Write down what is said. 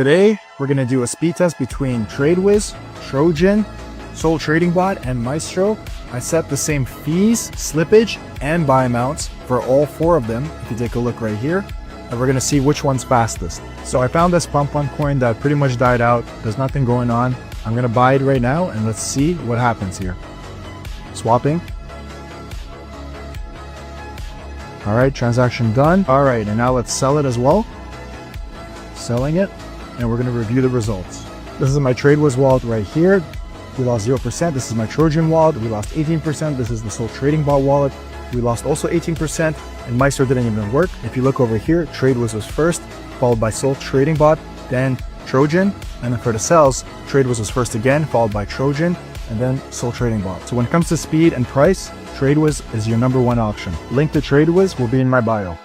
Today, we're going to do a speed test between TradeWiz, Trojan, Sol Trading Bot, and Maestro. I set the same fees, slippage, and buy amounts for all four of them, if you take a look right here. And we're going to see which one's fastest. So I found this pump on coin that pretty much died out. There's nothing going on. I'm going to buy it right now, and let's see what happens here. Swapping. All right, transaction done. All right, and now let's sell it as well. Selling it, and we're going to review the results. This is my TradeWiz wallet right here. We lost 0%. This is my Trojan wallet. We lost 18%. This is the Sol Trading Bot wallet. We lost also 18%, and Maestro didn't even work. If you look over here, TradeWiz was first, followed by Sol Trading Bot, then Trojan, and then for the sells, TradeWiz was first again, followed by Trojan, and then Sol Trading Bot. So when it comes to speed and price, TradeWiz is your #1 option. Link to TradeWiz will be in my bio.